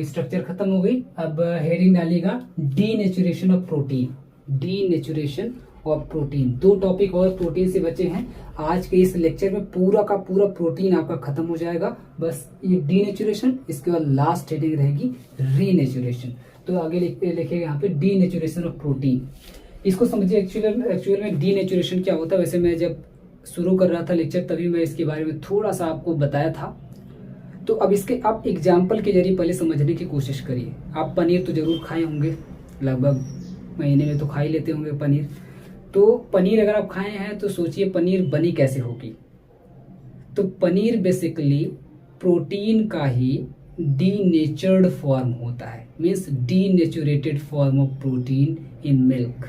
Structure खत्म हो गई। अब हेडिंग डालिएगा denaturation of protein. Denaturation of protein, दो टॉपिक और प्रोटीन से बचे हैं। आज के इस लेक्चर में पूरा का पूरा प्रोटीन आपका खत्म हो जाएगा। बस ये डीनेचुरेशन, इसके बाद लास्ट हेडिंग रहेगी रीनेचुरेशन। तो आगे लिखेगा यहाँ पे डीनेचुरेशन ऑफ प्रोटीन। इसको समझिए एक्चुअल में डीनेचुरेशन क्या होता है। वैसे मैं जब शुरू कर रहा था लेक्चर तभी मैं इसके बारे में थोड़ा सा आपको बताया था। तो अब इसके आप एग्जाम्पल के जरिए पहले समझने की कोशिश करिए। आप पनीर तो जरूर खाए होंगे, लगभग महीने में तो खा ही लेते होंगे पनीर। तो पनीर अगर आप खाए हैं तो सोचिए पनीर बनी कैसे होगी। तो पनीर बेसिकली प्रोटीन का ही डीनेचर्ड फॉर्म होता है, means denaturated form of protein in milk.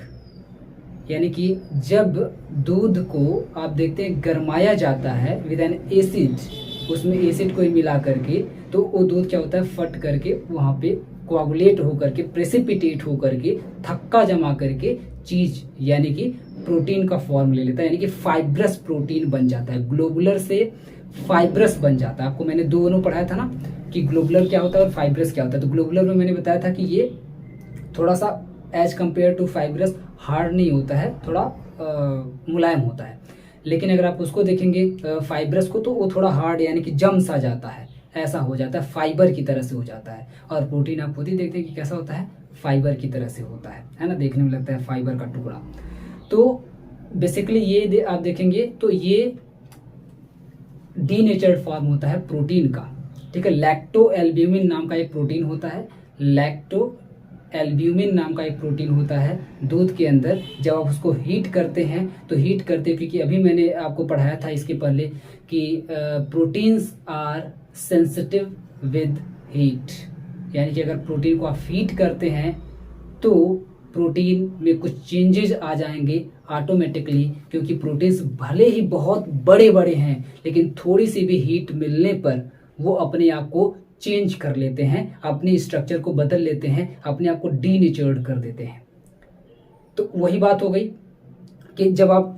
यानी कि जब दूध को आप देखते हैं गरमाया जाता है विद एन एसिड, उसमें एसिड को मिला करके, तो वो दूध क्या होता है फट करके वहाँ पे कोआगुलेट होकर के, प्रेसिपिटेट होकर के, थक्का जमा करके चीज यानी कि प्रोटीन का फॉर्म ले लेता है। यानी कि फाइब्रस प्रोटीन बन जाता है, ग्लोबुलर से फाइब्रस बन जाता है। आपको मैंने दोनों पढ़ाया था ना कि ग्लोबुलर क्या होता है और फाइब्रस क्या होता है। तो ग्लोबुलर में मैंने बताया था कि ये थोड़ा सा as compare to fibrous hard नहीं होता है, थोड़ा मुलायम होता है। लेकिन अगर आप उसको देखेंगे फाइब्रस को, तो वो थोड़ा हार्ड यानी कि जम सा जाता है, ऐसा हो जाता है, फाइबर की तरह से हो जाता है। और प्रोटीन आप खुद ही देखते हैं कि कैसा होता है, फाइबर की तरह से होता है ना, देखने में लगता है फाइबर का टुकड़ा। तो बेसिकली ये आप देखेंगे तो ये डीनेचर्ड फॉर्म होता है प्रोटीन का, ठीक है। लैक्टो एल्ब्यूमिन नाम का एक प्रोटीन होता है, लैक्टो एल्ब्यूमिन नाम का एक प्रोटीन होता है दूध के अंदर। जब आप उसको हीट करते हैं तो हीट करते, क्योंकि अभी मैंने आपको पढ़ाया था इसके पहले कि proteins are sensitive with heat. यानी कि अगर प्रोटीन को आप हीट करते हैं तो प्रोटीन में कुछ चेंजेस आ जाएंगे ऑटोमेटिकली, क्योंकि प्रोटीन्स भले ही बहुत बड़े बड़े हैं लेकिन थोड़ी सी भी हीट मिलने पर वो अपने आप को चेंज कर लेते हैं, अपने स्ट्रक्चर को बदल लेते हैं, अपने आप को डीनेचर्ड कर देते हैं। तो वही बात हो गई कि जब आप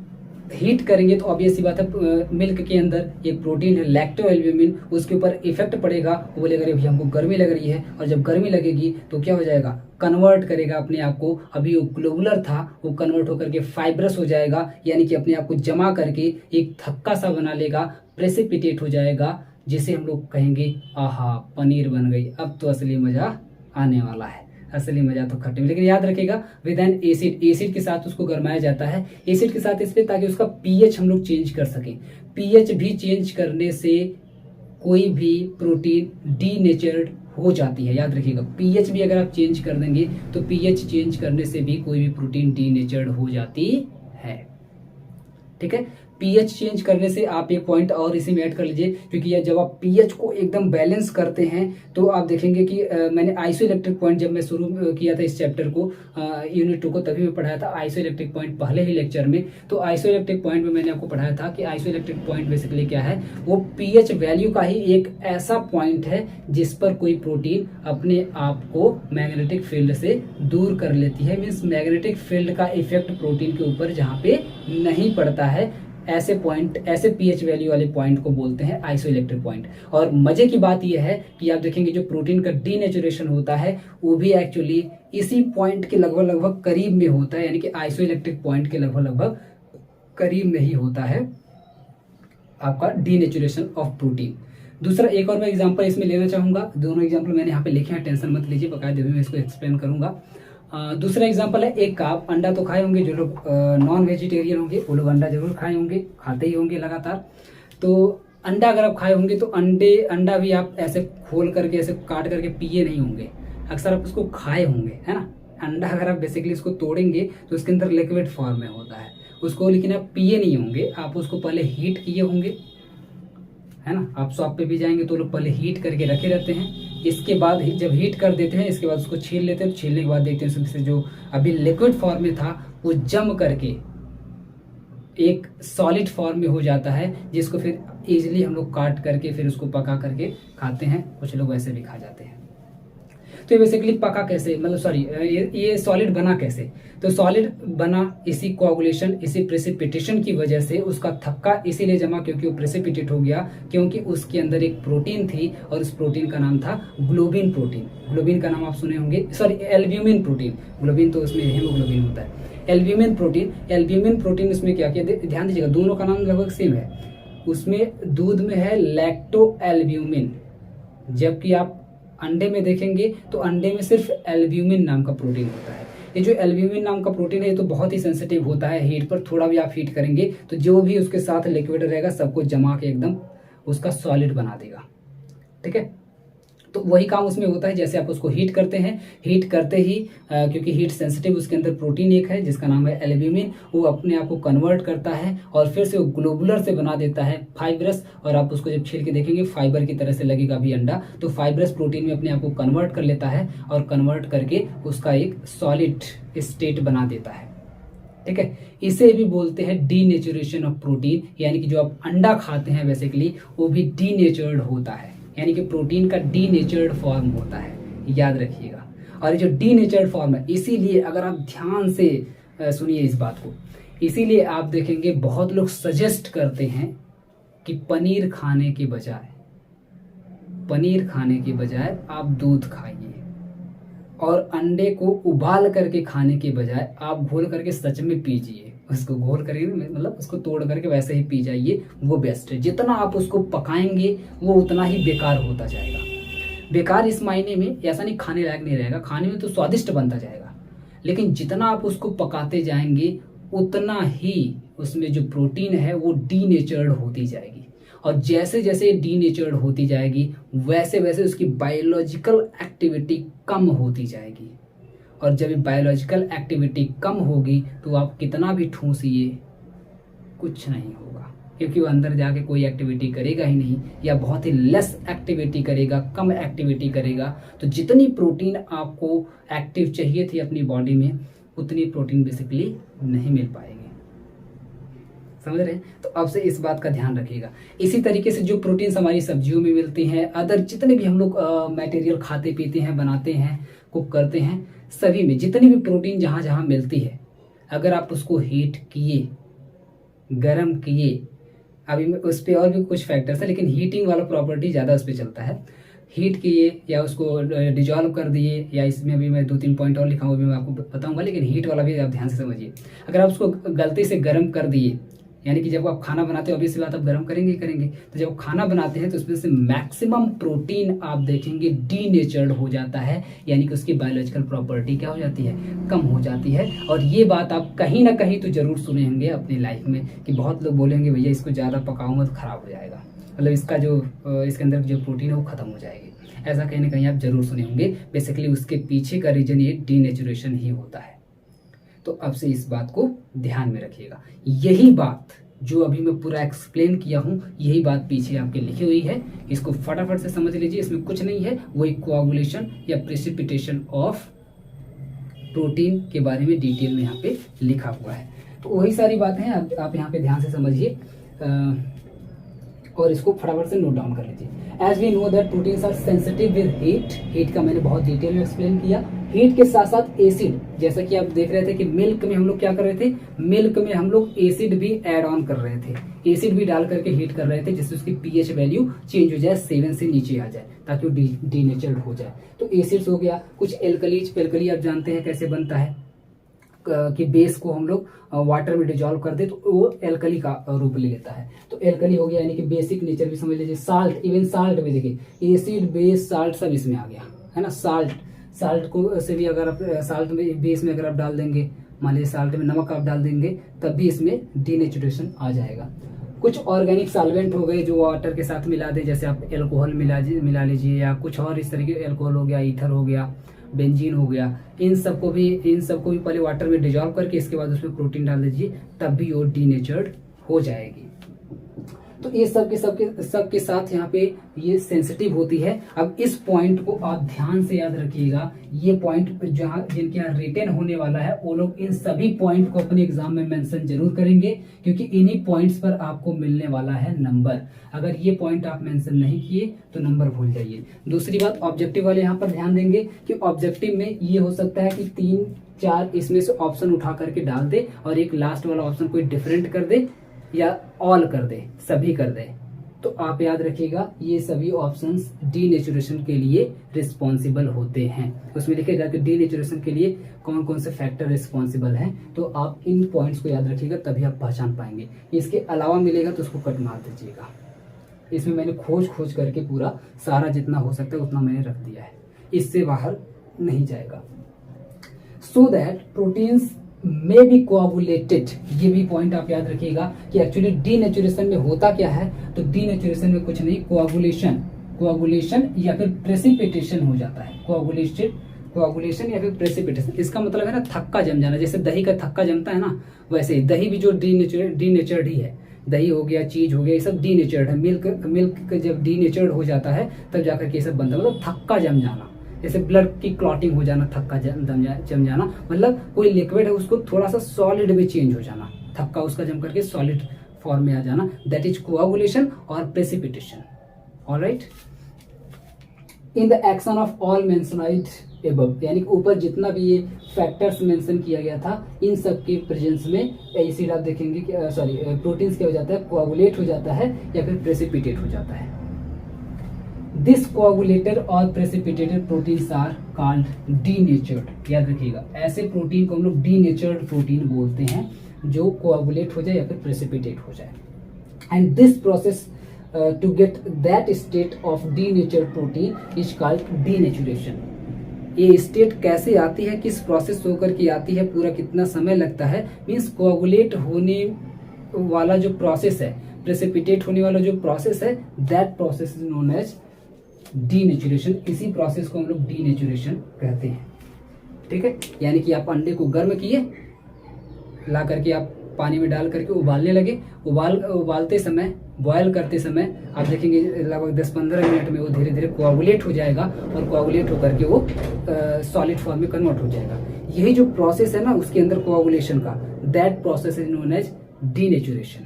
हीट करेंगे तो ऑब्वियस सी बात है मिल्क के अंदर एक प्रोटीन है लैक्टो एल्ब्यूमिन, उसके ऊपर इफेक्ट पड़ेगा। वो बोलेगा अरे भैया हमको गर्मी लग रही है, और जब गर्मी लगेगी तो क्या हो जाएगा, कन्वर्ट करेगा अपने आप को। अभी वो ग्लोबुलर था, वो कन्वर्ट होकर के फाइब्रस हो जाएगा, यानी कि अपने आप को जमा करके एक थक्का सा बना लेगा, प्रेसिपिटेट हो जाएगा, जिसे हम लोग कहेंगे आहा पनीर बन गई, अब तो असली मजा आने वाला है। असली मजा तो खट्टे में, लेकिन याद रखिएगा विद एन एसिड, एसिड के साथ उसको गरमाया जाता है। एसिड के साथ इसलिए ताकि उसका पीएच हम लोग चेंज कर सकें। पीएच भी चेंज करने से कोई भी प्रोटीन डीनेचर्ड हो जाती है। याद रखिएगा पीएच भी अगर आप चेंज कर देंगे तो पीएच चेंज करने से भी कोई भी प्रोटीन डीनेचर्ड हो जाती है, ठीक है। पीएच चेंज करने से आप एक पॉइंट और इसी में ऐड कर लीजिए, क्योंकि जब आप पीएच को एकदम बैलेंस करते हैं तो आप देखेंगे कि मैंने आइसोइलेक्ट्रिक पॉइंट जब मैं शुरू किया था इस चैप्टर को, यूनिट 2 को, तभी मैं पढ़ाया था आइसोइलेक्ट्रिक पॉइंट पहले ही लेक्चर में। तो आइसोइलेक्ट्रिक पॉइंट में मैंने आपको पढ़ाया था कि आइसोइलेक्ट्रिक पॉइंट बेसिकली क्या है, वो पीएच वैल्यू का ही एक ऐसा पॉइंट है जिस पर कोई प्रोटीन अपने आप को मैग्नेटिक फील्ड से दूर कर लेती है। मीन्स मैग्नेटिक फील्ड का इफेक्ट प्रोटीन के ऊपर जहाँ पे नहीं पड़ता है, ऐसे पॉइंट, ऐसे पीएच वैल्यू वाले पॉइंट को बोलते हैं आइसोइलेक्ट्रिक पॉइंट। और मजे की बात यह है कि आप देखेंगे जो प्रोटीन का डीनेचुरेशन होता है वो भी एक्चुअली इसी पॉइंट के लगभग करीब में होता है, यानी कि आइसोइलेक्ट्रिक पॉइंट के लगभग करीब में ही होता है आपका डीनेचुरेशन ऑफ प्रोटीन। दूसरा एक और मैं एग्जाम्पल इसमें लेना चाहूंगा, दोनों एग्जाम्पल मैंने यहाँ पे लिखे हैं, टेंशन मत लीजिए, बकायदे मैं इसको एक्सप्लेन करूंगा। दूसरा एग्जांपल है एक आप अंडा तो खाए होंगे, जो लोग नॉन वेजिटेरियन होंगे वो लोग अंडा जरूर खाए होंगे, खाते ही होंगे लगातार। तो अंडा अगर आप खाए होंगे तो अंडा भी आप ऐसे खोल करके ऐसे काट करके पिए नहीं होंगे, अक्सर आप उसको खाए होंगे, है ना। अंडा अगर आप बेसिकली उसको तोड़ेंगे तो उसके अंदर लिक्विड फॉर्म में होता है उसको, लेकिन आप पिए नहीं होंगे, आप उसको पहले हीट किए होंगे, है ना। आप शॉप पे भी जाएंगे तो लोग पहले हीट करके रखे रहते हैं, इसके बाद जब हीट कर देते हैं इसके बाद उसको छील लेते हैं। छीलने के बाद देखते हैं उसमें से जो अभी लिक्विड फॉर्म में था वो जम करके एक सॉलिड फॉर्म में हो जाता है, जिसको फिर इजीली हम लोग काट करके फिर उसको पका करके खाते हैं। कुछ लोग वैसे भी खा जाते हैं। तो ये बेसिकली पका कैसे, मतलब सॉरी ये सॉलिड बना कैसे? तो सॉलिड बना इसी कोआगुलेशन, इसी प्रेसिपिटेशन की वजह से। उसका थक्का इसीलिए जमा क्योंकि वो प्रेसिपिटेट हो गया, क्योंकि उसके अंदर एक प्रोटीन थी और उस प्रोटीन का नाम था ग्लोबिन प्रोटीन। ग्लोबिन का नाम आप सुने होंगे, सॉरी एल्ब्यूमिन प्रोटीन, ग्लोबिन तो उसमें हीमोग्लोबिन होता है। एल्ब्यूमिन प्रोटीन, एल्ब्यूमिन प्रोटीन इसमें क्या किया, ध्यान दीजिएगा दोनों का नाम लगभग सेम है। उसमें दूध में है लैक्टो एल्ब्यूमिन, जबकि आप अंडे में देखेंगे तो अंडे में सिर्फ एल्ब्यूमिन नाम का प्रोटीन होता है। ये जो एल्ब्यूमिन नाम का प्रोटीन है ये तो बहुत ही सेंसिटिव होता है हीट पर। थोड़ा भी आप हीट करेंगे तो जो भी उसके साथ लिक्विड रहेगा सबको जमा के एकदम उसका सॉलिड बना देगा, ठीक है। तो वही काम उसमें होता है, जैसे आप उसको हीट करते हैं, हीट करते ही क्योंकि हीट सेंसिटिव उसके अंदर प्रोटीन एक है जिसका नाम है एल्ब्यूमिन, वो अपने आप को कन्वर्ट करता है और फिर से वो ग्लोबुलर से बना देता है फाइब्रस। और आप उसको जब छील के देखेंगे फाइबर की तरह से लगेगा भी अंडा, तो फाइब्रस प्रोटीन में अपने आप को कन्वर्ट कर लेता है और कन्वर्ट करके उसका एक सॉलिड स्टेट बना देता है, ठीक है। इसे भी बोलते हैं डीनेचुरेशन ऑफ प्रोटीन, यानी कि जो आप अंडा खाते हैं बेसिकली वो भी डीनेचर्ड होता है, यानी कि प्रोटीन का डीनेचर्ड फॉर्म होता है, याद रखिएगा। और ये जो डीनेचर्ड फॉर्म है, इसीलिए अगर आप ध्यान से सुनिए इस बात को, इसीलिए आप देखेंगे बहुत लोग सजेस्ट करते हैं कि पनीर खाने के बजाय आप दूध खाइए, और अंडे को उबाल करके खाने के बजाय आप घोल करके सच में पीजिए। उसको घोल करके मतलब उसको तोड़ करके वैसे ही पी जाइए, वो बेस्ट है। जितना आप उसको पकाएंगे वो उतना ही बेकार होता जाएगा। बेकार इस मायने में ऐसा नहीं खाने लायक नहीं रहेगा, खाने में तो स्वादिष्ट बनता जाएगा, लेकिन जितना आप उसको पकाते जाएंगे उतना ही उसमें जो प्रोटीन है वो डीनेचर्ड होती जाएगी। और जैसे जैसे डीनेचर्ड होती जाएगी वैसे वैसे उसकी बायोलॉजिकल एक्टिविटी कम होती जाएगी। और जब बायोलॉजिकल एक्टिविटी कम होगी तो आप कितना भी ठूसिए कुछ नहीं होगा, क्योंकि वो अंदर जाके कोई एक्टिविटी करेगा ही नहीं, या बहुत ही लेस एक्टिविटी करेगा, कम एक्टिविटी करेगा। तो जितनी प्रोटीन आपको एक्टिव चाहिए थी अपनी बॉडी में उतनी प्रोटीन बेसिकली नहीं मिल पाएगी, समझ रहे हैं। तो अब से इस बात का ध्यान रखिएगा। इसी तरीके से जो प्रोटीन्स हमारी सब्जियों में मिलती हैं, अदर जितने भी हम लोग मटेरियल खाते पीते हैं, बनाते हैं, कुक करते हैं, सभी में जितनी भी प्रोटीन जहाँ जहाँ मिलती है, अगर आप उसको हीट किए, गर्म किए, अभी उस पर और भी कुछ फैक्टर्स है लेकिन हीटिंग वाला प्रॉपर्टी ज़्यादा उस पर चलता है, हीट किए या उसको डिजॉल्व कर दिए, या इसमें अभी मैं 2-3 पॉइंट और लिखा हुआ भी मैं आपको बताऊंगा, लेकिन हीट वाला भी आप ध्यान से समझिए। अगर आप उसको गलती से गर्म कर दिए, यानी कि जब आप खाना बनाते हो ऑब्वियसली बात आप गर्म करेंगे ही करेंगे, तो जब खाना बनाते हैं तो उसमें से मैक्सिमम प्रोटीन आप देखेंगे डीनेचर्ड हो जाता है, यानी कि उसकी बायोलॉजिकल प्रॉपर्टी क्या हो जाती है, कम हो जाती है। और ये बात आप कहीं ना कहीं तो जरूर सुने होंगे अपनी लाइफ में कि बहुत लोग बोलेंगे भैया इसको ज़्यादा पकाऊंगा तो खराब हो जाएगा, मतलब इसका जो इसके अंदर जो प्रोटीन है वो खत्म हो जाएगी। ऐसा कहीं ना कहीं आप जरूर सुने होंगे। बेसिकली उसके पीछे का रीजन ये डीनेचुरेशन ही होता है। तो अब से इस बात को ध्यान में रखिएगा। यही बात जो अभी मैं पूरा एक्सप्लेन किया हूँ, यही बात पीछे आपके लिखी हुई है, इसको फटाफट से समझ लीजिए। इसमें कुछ नहीं है, वही कोआगुलेशन या प्रेसिपिटेशन ऑफ प्रोटीन के बारे में डिटेल में यहाँ पे लिखा हुआ है। तो वही सारी बातें हैं, आप यहाँ पे ध्यान से समझिए और इसको फटाफट से नोट डाउन कर लीजिए। As we know that proteins are sensitive with heat, heat का मैंने बहुत डिटेल में एक्सप्लेन किया। हीट के साथ साथ एसिड, जैसा कि आप देख रहे थे कि मिल्क में हम लोग क्या कर रहे थे, मिल्क में हम लोग एसिड भी ऐड ऑन कर रहे थे, एसिड भी डाल करके हीट कर रहे थे जिससे उसकी पीएच वैल्यू चेंज हो जाए, 7 से नीचे आ जाए ताकि वो डीनेचर्ड हो जाए। तो एसिड्स हो गया। कुछ एल्कलीज, एल्कली आप जानते हैं कैसे बनता है कि बेस को हम लोग वाटर में डिजॉल्व कर दे तो वो एल्कली का रूप ले लेता है। तो एल्कली हो गया, यानी कि बेसिक नेचर भी समझ लीजिए। साल्ट, इवन साल्ट में देखिए एसिड बेस साल्ट सब इसमें आ गया है ना। साल्ट को से भी अगर आप साल्ट में बेस में अगर आप डाल देंगे, मान लीजिए साल्ट में नमक आप डाल देंगे तब भी इसमें डीनेचुरेशन आ जाएगा। कुछ ऑर्गेनिक सॉल्वेंट हो गए जो वाटर के साथ मिला दे, जैसे आप एल्कोहल मिला लीजिए या कुछ और इस तरीके, एल्कोहल हो गया, ईथर हो गया, बेंजीन हो गया, इन सबको भी पहले वाटर में डिजॉल्व करके इसके बाद उसमें प्रोटीन डाल दीजिए, तब भी वो डीनेचर्ड हो जाएगी। तो ये सबके साथ यहाँ पे ये सेंसिटिव होती है। अब इस पॉइंट को आप ध्यान से याद रखिएगा, ये पॉइंट जहाँ जिनके यहाँ रिटेन होने वाला है वो लोग इन सभी पॉइंट को अपने एग्जाम में मेंशन जरूर करेंगे, क्योंकि इन्हीं पॉइंट्स पर आपको मिलने वाला है नंबर। अगर ये पॉइंट आप मेंशन नहीं किए तो नंबर भूल जाइए। दूसरी बात, ऑब्जेक्टिव वाले यहाँ पर ध्यान देंगे कि ऑब्जेक्टिव में ये हो सकता है कि 3-4 इसमें से ऑप्शन उठा करके डाल दे और एक लास्ट वाला ऑप्शन कोई डिफरेंट कर दे या ऑल कर दे, सभी कर दे। तो आप याद रखिएगा ये सभी ऑप्शंस डीनेचुरेशन के लिए रिस्पॉन्सिबल होते हैं। उसमें लिखेगा कि डीनेचुरेशन के लिए कौन कौन से फैक्टर रिस्पॉन्सिबल हैं, तो आप इन पॉइंट्स को याद रखिएगा, तभी आप पहचान पाएंगे। इसके अलावा मिलेगा तो उसको कट मार दीजिएगा। इसमें मैंने खोज करके पूरा सारा जितना हो सकता है उतना मैंने रख दिया है, इससे बाहर नहीं जाएगा। So that proteins may be coagulated, ये भी पॉइंट आप याद रखिएगा कि एक्चुअली डीनेचुरेशन में होता क्या है। तो डीनेचुरेशन में कुछ नहीं, कोआगुलेशन या फिर प्रेसिपिटेशन हो जाता है। कोआगुलेशन या फिर प्रेसिपिटेशन, इसका मतलब है ना थक्का जम जाना। जैसे दही का थक्का जमता है ना, वैसे ही दही भी जो डीनेचर्ड ही है। दही हो गया, चीज हो गया, ये सब डीनेचर्ड है। मिल्क जब डीनेचर्ड हो जाता है तब जाकर के ये सब बनता है, मतलब थक्का जम जाना। जैसे ब्लड की क्लॉटिंग हो जाना, थक्का जम जाना, मतलब कोई लिक्विड है उसको थोड़ा सा सॉलिड में चेंज हो जाना, थक्का उसका जम करके सॉलिड फॉर्म में आ जाना, दैट इज कोआगुलेशन और precipitation. Alright, in the action of all mentioned above, यानी ऊपर जितना भी ये फैक्टर्स मेंशन किया गया था, इन सब के प्रेजेंस में एसिड आप देखेंगे कि प्रोटीन्स क्या हो जाता है, कोआगुलेट हो जाता है या फिर प्रेसिपिटेट हो जाता है। दिस कोआगुलेटेड और precipitated proteins are called denatured. याद रखिएगा, ऐसे प्रोटीन को हम लोग डीनेचर्ड प्रोटीन बोलते हैं जो कोआगुलेट हो जाए या फिर प्रेसिपिटेट हो जाए। And this process to get that state of denatured protein is called denaturation. ये स्टेट कैसे आती है, किस प्रोसेस होकर के आती है, पूरा कितना समय लगता है, मीन्स कोआगुलेट होने वाला जो प्रोसेस है, प्रेसिपिटेट होने वाला जो प्रोसेस है, that process is known as denaturation. इसी प्रोसेस को हम लोग डीनेचुरेशन कहते हैं। ठीक है, यानी कि आप अंडे को गर्म किए, ला करके आप पानी में डाल करके उबालने लगे, उबालते समय, बॉयल करते समय आप देखेंगे लगभग 10-15 मिनट में वो धीरे धीरे कोआगुलेट हो जाएगा और कोआगुलेट होकर के वो सॉलिड फॉर्म में कन्वर्ट हो जाएगा। यही जो प्रोसेस है ना उसके अंदर कोआगुलेशन का, that process is known as denaturation.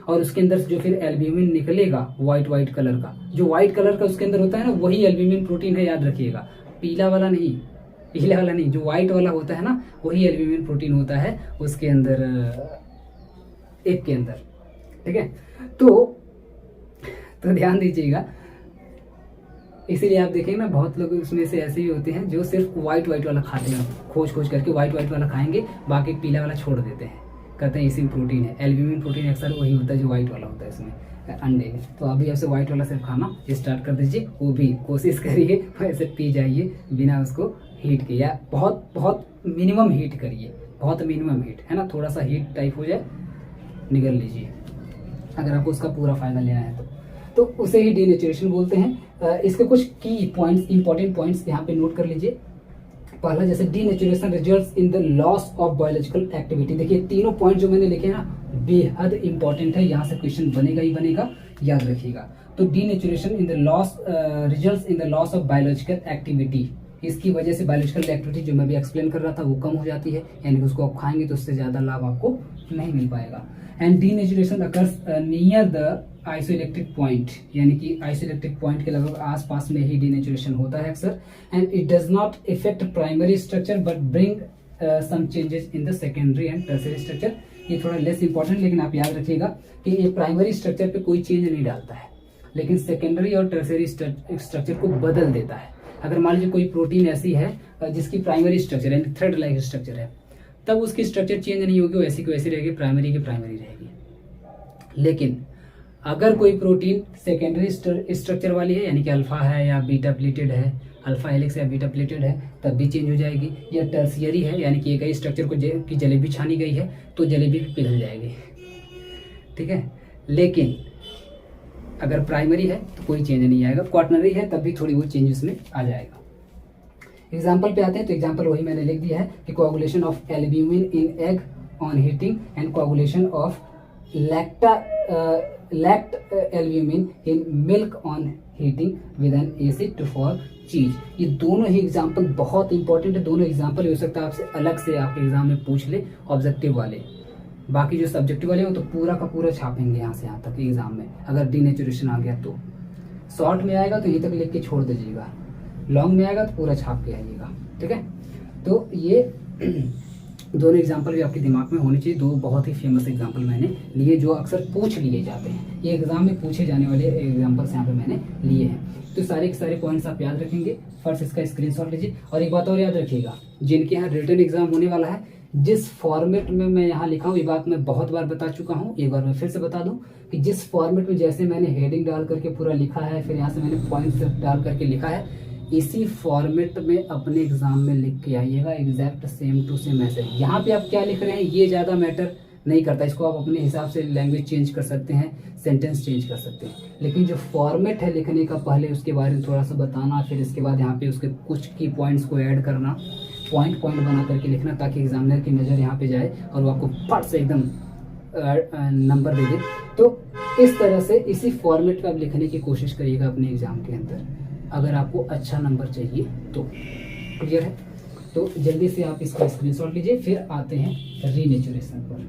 और उसके अंदर जो फिर एल्ब्यूमिन निकलेगा व्हाइट कलर का, जो व्हाइट कलर का उसके अंदर होता है ना, वही एल्ब्यूमिन प्रोटीन है, याद रखिएगा। पीला वाला नहीं, जो व्हाइट वाला होता है ना, वही एल्ब्यूमिन प्रोटीन होता है उसके अंदर, एक के अंदर। ठीक है, तो ध्यान दीजिएगा। इसीलिए आप देखेंगे ना बहुत लोग उसमें से ऐसे ही होते हैं जो सिर्फ व्हाइट वाला खाते हैं, खोज करके व्हाइट वाला खाएंगे, बाकी पीला वाला छोड़ देते हैं, कहते हैं इसी में प्रोटीन है। एल्ब्यूमिन प्रोटीन अक्सर वही होता है जो व्हाइट वाला होता है इसमें अंडे में। तो अभी ऐसे व्हाइट वाला सिर्फ खाना स्टार्ट कर दीजिए, वो भी कोशिश करिए ऐसे पी जाइए बिना उसको हीट किए, या बहुत मिनिमम हीट करिए, बहुत मिनिमम हीट है ना, थोड़ा सा हीट टाइप हो जाए निगल लीजिए अगर आपको उसका पूरा फायदा लेना है तो उसे ही डीनेचुरेशन बोलते हैं। इसके कुछ की पॉइंट्स, इंपॉर्टेंट पॉइंट्स यहाँ पे नोट कर लीजिए। पहला, जैसे denaturation results in the loss of biological activity. देखिए तीनों पॉइंट जो मैंने लिखे ना बेहद इंपॉर्टेंट है, यहाँ से क्वेश्चन बनेगा ही बनेगा, याद रखिएगा। तो denaturation in the loss, results in the loss of biological activity, इसकी वजह से बायोलॉजिकल एक्टिविटी जो मैं भी एक्सप्लेन कर रहा था वो कम हो जाती है, यानी उसको आप खाएंगे तो उससे ज्यादा लाभ आपको नहीं मिल पाएगा। And denaturation occurs near the isoelectric point, यानी कि आइसोइलेक्ट्रिक पॉइंट के लगभग आसपास में ही डीनेचुरेशन होता है अक्सर। And it does not effect primary structure but bring some changes in the secondary and tertiary structure. ये थोड़ा लेस इंपॉर्टेंट, लेकिन आप याद रखिएगा कि ये प्राइमरी स्ट्रक्चर पे कोई चेंज नहीं डालता है, लेकिन सेकेंडरी और टर्शियरी स्ट्रक्चर को बदल देता है। अगर मान लीजिए कोई प्रोटीन ऐसी है जिसकी प्राइमरी स्ट्रक्चर यानी थ्रेड लाइक स्ट्रक्चर है, तब उसकी स्ट्रक्चर चेंज नहीं होगी, वैसी की वैसी रहेगी, प्राइमरी की प्राइमरी रहेगी। लेकिन अगर कोई प्रोटीन सेकेंडरी स्ट्रक्चर वाली है, यानी कि अल्फा है या बीटा प्लेटेड है, अल्फा हेलिक्स या बीटा प्लेटेड है, तब भी चेंज हो जाएगी। या टर्शियरी है, यानी कि एक ही स्ट्रक्चर को की जलेबी छानी गई है तो जलेबी भी पिघल जाएगी। ठीक है, लेकिन अगर प्राइमरी है तो कोई चेंज नहीं आएगा, क्वाटनरी है तब भी थोड़ी बहुत चेंज उसमें आ जाएगा। एग्जाम्पल पे आते हैं, तो एग्जाम्पल वही मैंने लिख दिया है कि coagulation of albumin in egg on heating and coagulation of lactalbumin in milk on heating with an acid to form cheese. ये दोनों ही एग्जाम्पल बहुत इंपॉर्टेंट है, दोनों एग्जाम्पल हो सकता है आपसे अलग से आपके एग्जाम में पूछ ले ऑब्जेक्टिव वाले। बाकी जो सब्जेक्टिव वाले हो तो पूरा का पूरा छापेंगे यहाँ से यहाँ तक एग्जाम में, अगर डीनेचुरेशन आ गया तो। शॉर्ट में आएगा तो यहीं तक लिख के छोड़ दीजिएगा, लॉन्ग में आएगा तो पूरा छाप के आइएगा, ठीक है। तो ये दोनों एग्जाम्पल भी आपके दिमाग में होने चाहिए। दो बहुत ही फेमस एग्जाम्पल मैंने लिए जो अक्सर पूछ लिए जाते हैं, ये एग्जाम में पूछे जाने वाले एग्जाम्पल्स यहाँ पे मैंने लिए हैं। तो सारे के सारे पॉइंट्स आप याद रखेंगे। फर्स्ट इसका स्क्रीनशॉट लीजिए। और एक बात और याद रखिएगा, जिनके यहाँ रिटन एग्जाम होने वाला है, जिस फॉर्मेट में मैं यहाँ लिखा हूँ, ये बात मैं बहुत बार बता चुका हूँ, एक बार मैं फिर से बता दूं कि जिस फॉर्मेट में जैसे मैंने हेडिंग डाल करके पूरा लिखा है, फिर यहाँ से मैंने पॉइंट्स डाल करके लिखा है, इसी फॉर्मेट में अपने एग्जाम में लिख के आइएगा, एग्जैक्ट सेम टू सेम ऐसे। यहाँ पे आप क्या लिख रहे हैं ये ज़्यादा मैटर नहीं करता, इसको आप अपने हिसाब से लैंग्वेज चेंज कर सकते हैं, सेंटेंस चेंज कर सकते हैं, लेकिन जो फॉर्मेट है लिखने का, पहले उसके बारे में थोड़ा सा बताना, फिर इसके बाद यहाँ पे उसके कुछ की पॉइंट्स को ऐड करना, पॉइंट बना करके लिखना, ताकि एग्जामिनर की नज़र यहाँ पे जाए और वो आपको फट से एकदम नंबर दे दे। तो इस तरह से इसी फॉर्मेट में आप लिखने की कोशिश करिएगा अपने एग्जाम के अंदर, अगर आपको अच्छा नंबर चाहिए तो। क्लियर है? तो जल्दी से आप इसका स्क्रीनशॉट लीजिए। फिर आते हैं रीनेचुरेशन पर।